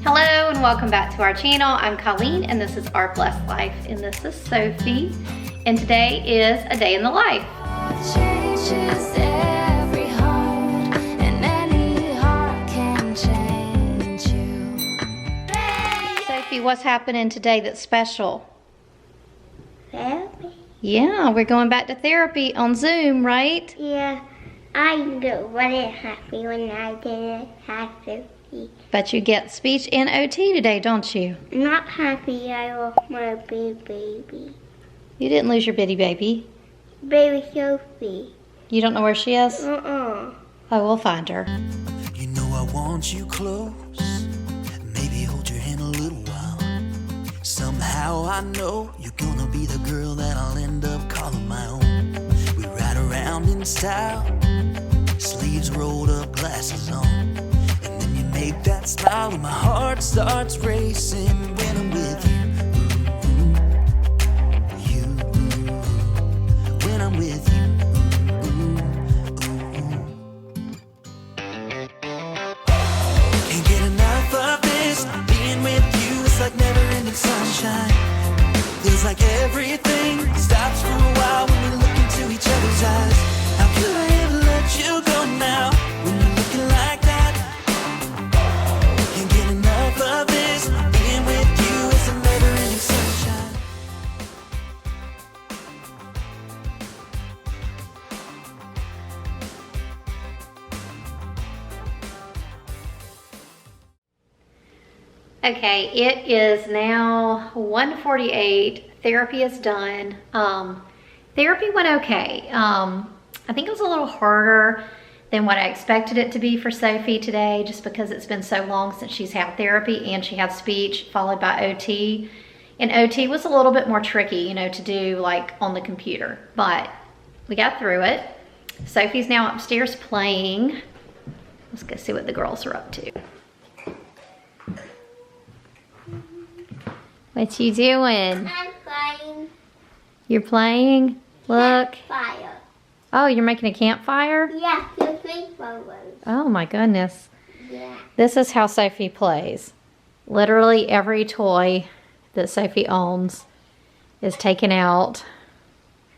Hello and welcome back to our channel. I'm Colleen and this is Our Blessed Life and this is Sophie. And today is a day in the life. Changes every heart and any heart can change you. Sophie, what's happening today that's special? Therapy? Yeah, we're going back to therapy on Zoom, right? Yeah, I wasn't happy when I didn't have therapy. But you get speech and OT today, don't you? Not happy I lost my baby. You didn't lose your bitty baby. Baby Sophie. You don't know where she is? Uh-uh. Oh, we'll find her. You know I want you close, maybe hold your hand a little while. Somehow I know you're gonna be the girl that I'll end up calling my own. We ride around in style, sleeves rolled up, glasses on, and then you make that smile and my heart starts racing when I'm with you. When I'm with you. Can't get enough of this, being with you is like never-ending sunshine. Feels like everything stops for a while when we look into each other's eyes. How could I ever let you go now when you're looking like that? Can't get enough of this, being with you is a never-ending sunshine. Okay, it is now 1:48. Therapy is done. Therapy went okay. I think it was a little harder than what I expected it to be for Sophie today, just because it's been so long since she's had therapy and she had speech followed by OT. And OT was a little bit more tricky, you know, to do like on the computer, but we got through it. Sophie's now upstairs playing. Let's go see what the girls are up to. What you doing? I'm flying. You're playing? Look. Fire. Oh, you're making a campfire? Yeah, the three photos. Oh my goodness. Yeah. This is how Sophie plays. Literally every toy that Sophie owns is taken out.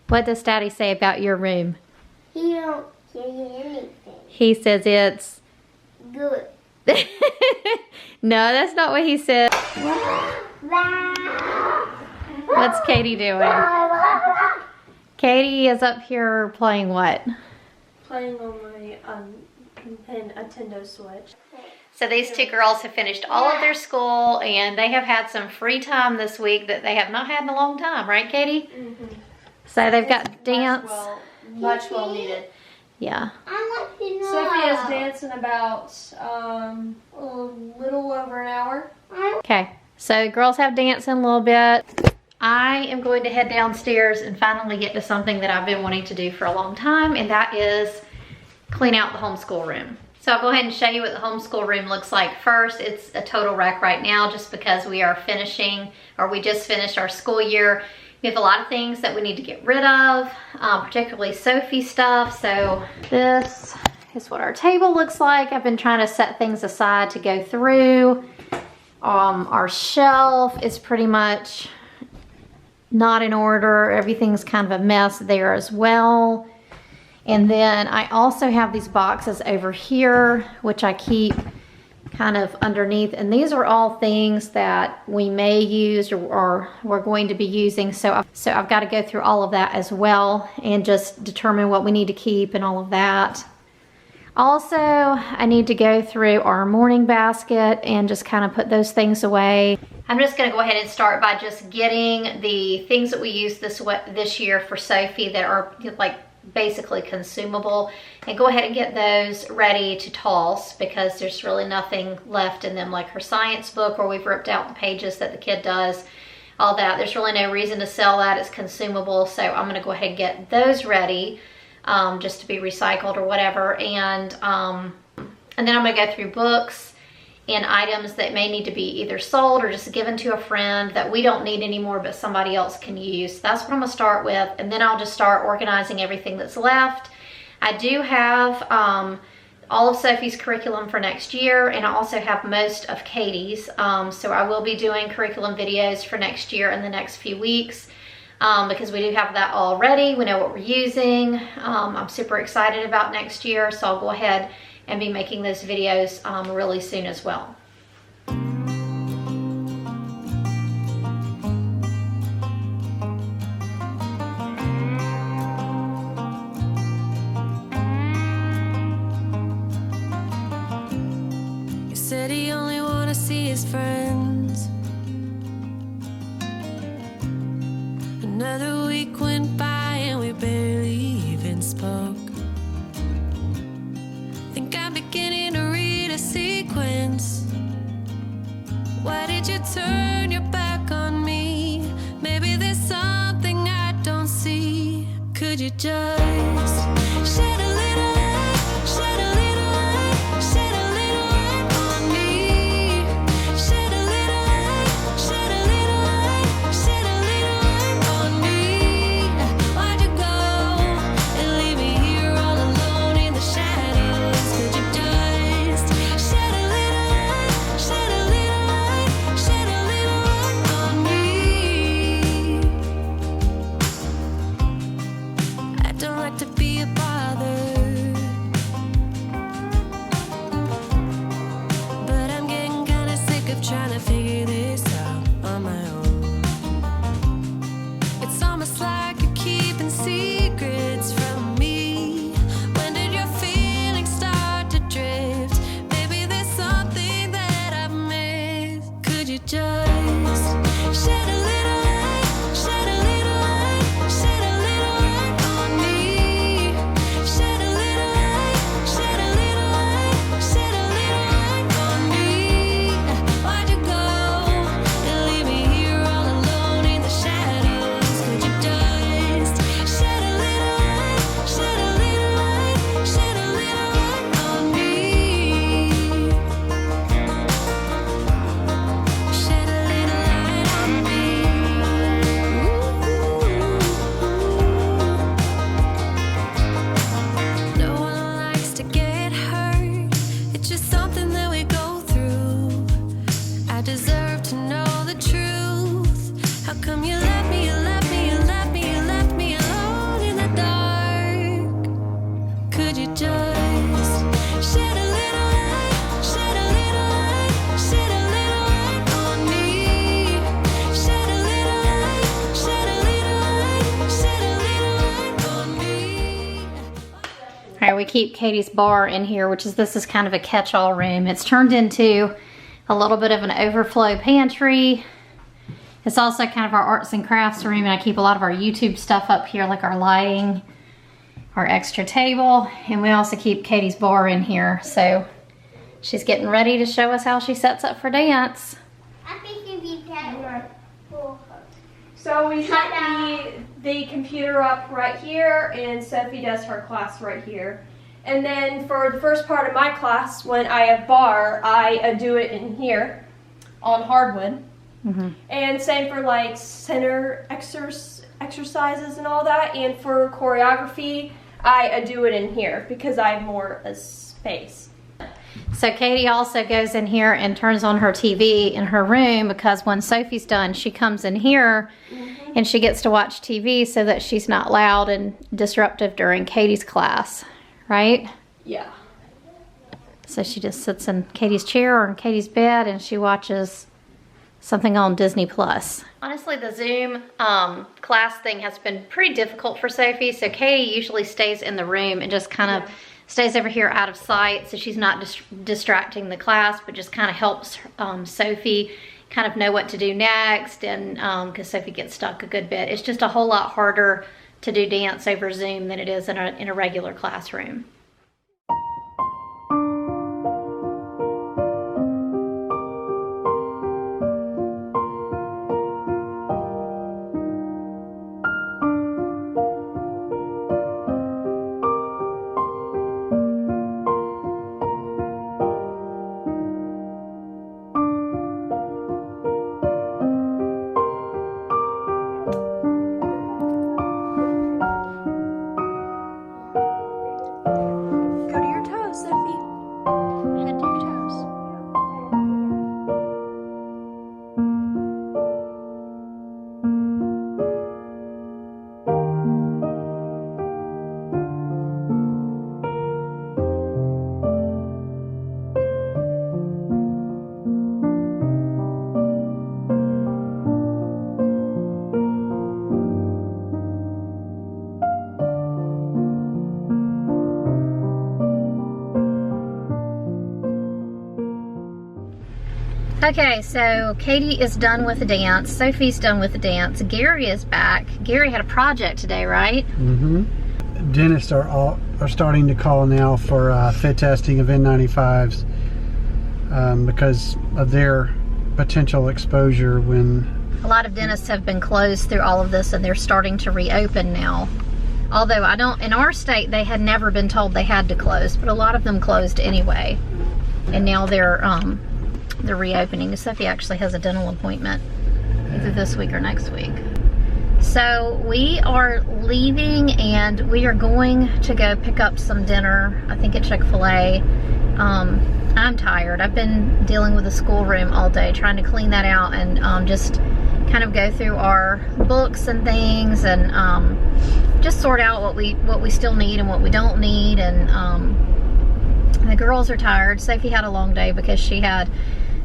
What does Daddy say about your room? He don't say anything. He says it's... Good. No, that's not what he said. What's Katie doing? Katie is up here playing what? Playing on my Nintendo Switch. So these two girls have finished all of their school and they have had some free time this week that they have not had in a long time, right, Katie? Mm-hmm. So they've got dance. Much well needed. Yeah. I want to know. Sophie is dancing about a little over an hour. Okay, so girls have danced in a little bit. I am going to head downstairs and finally get to something that I've been wanting to do for a long time, and that is clean out the homeschool room. So I'll go ahead and show you what the homeschool room looks like first. It's a total wreck right now just because we are finishing, or we just finished our school year. We have a lot of things that we need to get rid of, particularly Sophie stuff. So this is what our table looks like. I've been trying to set things aside to go through. Our shelf is pretty much not in order. Everything's kind of a mess there as well. And then I also have these boxes over here, which I keep kind of underneath. And these are all things that we may use or we're going to be using. So I've got to go through all of that as well and just determine what we need to keep and all of that. Also, I need to go through our morning basket and just kind of put those things away. I'm just gonna go ahead and start by just getting the things that we use this year for Sophie that are like basically consumable, and go ahead and get those ready to toss because there's really nothing left in them, like her science book where we've ripped out the pages that the kid does, all that. There's really no reason to sell that. It's consumable, so I'm gonna go ahead and get those ready just to be recycled or whatever. And then I'm gonna go through books and items that may need to be either sold or just given to a friend that we don't need anymore but somebody else can use. That's what I'm gonna start with, and then I'll just start organizing everything that's left. I do have all of Sophie's curriculum for next year, and I also have most of Katie's. So I will be doing curriculum videos for next year in the next few weeks because we do have that all ready. We know what we're using. I'm super excited about next year, so I'll go ahead and be making those videos really soon as well. Said he only wanna see his friends. Another week went by and we barely even spoke. Think I'm beginning to read a sequence. Why did you turn your back on me? Maybe there's something I don't see. Could you just shed a little light, shed a little light, shed a little light on me? Shed a little light, shed a little light, shed a little light on me. Why'd you go and leave me here all alone in the shadows? Could you just shed a little light, shed a little light, shed a little light on me? I don't like to be a bother, but I'm getting kinda sick of trying to figure this out on my own. It's almost like you're keeping secrets from me. When did your feelings start to drift? Maybe there's something that I've missed. Could you just shed a little light, shed a little light, shed a little light on me? Shed a little light, shed a little light, shed a little light on me. Why'd you go and leave me here all alone in the shadows? Could you just shed a little light, shed a little light, shed a little light on me? Shed a little light on me. No one likes to get hurt. It's just something that we go through. I deserve to know the truth. How come you left me, you left me, you left me, you left me alone in the dark? Could you just shed a little light, shed a little light, shed a little light on me? Shed a little light, shed a little light, shed a little light on me. All right, we keep Katie's bar in here, this is kind of a catch-all room. It's turned into a little bit of an overflow pantry. It's also kind of our arts and crafts room, and I keep a lot of our YouTube stuff up here, like our lighting, our extra table, and we also keep Katie's bar in here. So she's getting ready to show us how she sets up for dance. I think it'd be better for her. So we set the computer up right here, and Sophie does her class right here. And then for the first part of my class, when I have bar, I do it in here on hardwood. And same for like center exercises and all that. And for choreography, I do it in here because I have more space. So Katie also goes in here and turns on her TV in her room, because when Sophie's done, she comes in here and she gets to watch TV so that she's not loud and disruptive during Katie's class, right? Yeah. So she just sits in Katie's chair or in Katie's bed and she watches something on Disney Plus. Honestly, the Zoom class thing has been pretty difficult for Sophie, so Katie usually stays in the room and just kind of stays over here out of sight, so she's not distracting the class, but just kind of helps Sophie kind of know what to do next, and because Sophie gets stuck a good bit. It's just a whole lot harder to do dance over Zoom than it is in a regular classroom. Okay, so Katie is done with the dance. Sophie's done with the dance. Gary is back. Gary had a project today, right? Mm-hmm. Dentists are starting to call now for fit testing of N95s because of their potential exposure when... A lot of dentists have been closed through all of this, and they're starting to reopen now. Although in our state, they had never been told they had to close, but a lot of them closed anyway. And now they're reopening. Sophie actually has a dental appointment either this week or next week. So we are leaving and we are going to go pick up some dinner, I think at Chick-fil-A. I'm tired. I've been dealing with the schoolroom all day, trying to clean that out and just kind of go through our books and things and just sort out what we still need and what we don't need. And the girls are tired. Sophie had a long day because she had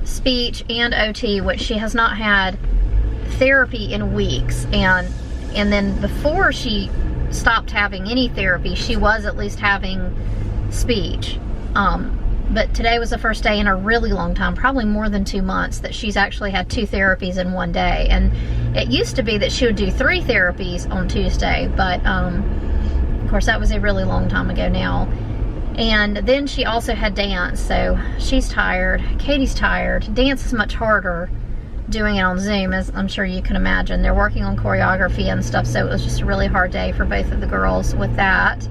speech and OT, which she has not had therapy in weeks. And then before she stopped having any therapy, she was at least having speech. But today was the first day in a really long time, probably more than 2 months, that she's actually had 2 therapies in one day. And it used to be that she would do 3 therapies on Tuesday, but of course that was a really long time ago now. And then she also had dance, so she's tired. Katie's tired. Dance is much harder doing it on Zoom, as I'm sure you can imagine. They're working on choreography and stuff, so it was just a really hard day for both of the girls with that.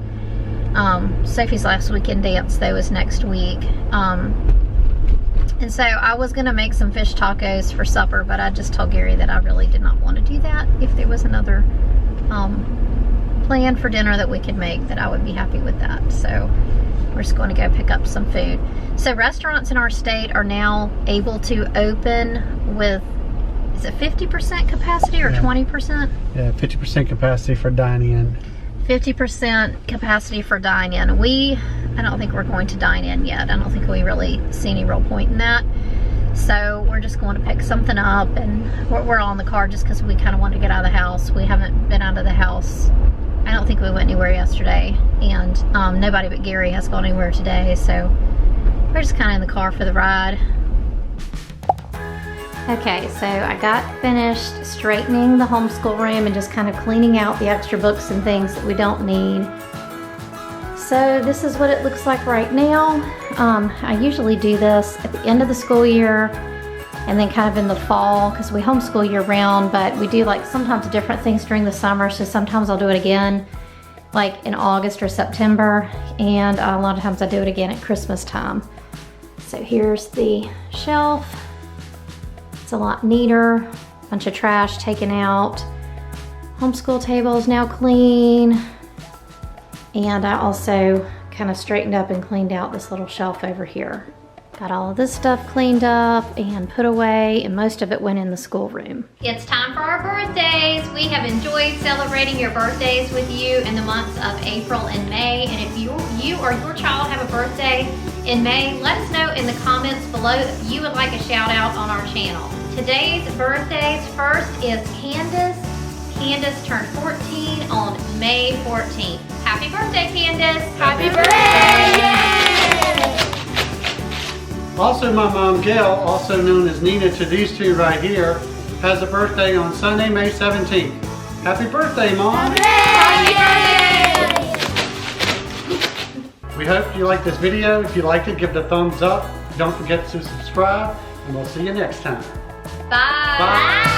Sophie's last weekend dance, though, is next week. And so I was going to make some fish tacos for supper, but I just told Gary that I really did not want to do that. If there was another plan for dinner that we could make, that I would be happy with that. So we're just going to go pick up some food. So restaurants in our state are now able to open with, is it 50% capacity or 20%? Yeah, 50% capacity for dine-in. 50% capacity for dine-in. I don't think we're going to dine in yet. I don't think we really see any real point in that. So we're just going to pick something up, and we're all in the car just because we kind of want to get out of the house. We haven't been out of the house. I don't think we went anywhere yesterday, and nobody but Gary has gone anywhere today, so we're just kind of in the car for the ride. Okay, so I got finished straightening the homeschool room and just kind of cleaning out the extra books and things that we don't need. So this is what it looks like right now. I usually do this at the end of the school year and then kind of in the fall, because we homeschool year round, but we do like sometimes different things during the summer, so sometimes I'll do it again like in August or September, and a lot of times I do it again at Christmas time. So here's the shelf. It's a lot neater, bunch of trash taken out. Homeschool table is now clean. And I also kind of straightened up and cleaned out this little shelf over here. Got all of this stuff cleaned up and put away, and most of it went in the schoolroom. It's time for our birthdays. We have enjoyed celebrating your birthdays with you in the months of April and May. And if you or your child have a birthday in May, let us know in the comments below if you would like a shout out on our channel. Today's birthdays, first is Candace. Candace turned 14 on May 14th. Happy birthday, Candace. Happy birthday! Also, my mom, Gail, also known as Nina to these two right here, has a birthday on Sunday, May 17th. Happy birthday, Mom! Happy birthday! We hope you liked this video. If you liked it, give it a thumbs up. Don't forget to subscribe, and we'll see you next time. Bye. Bye.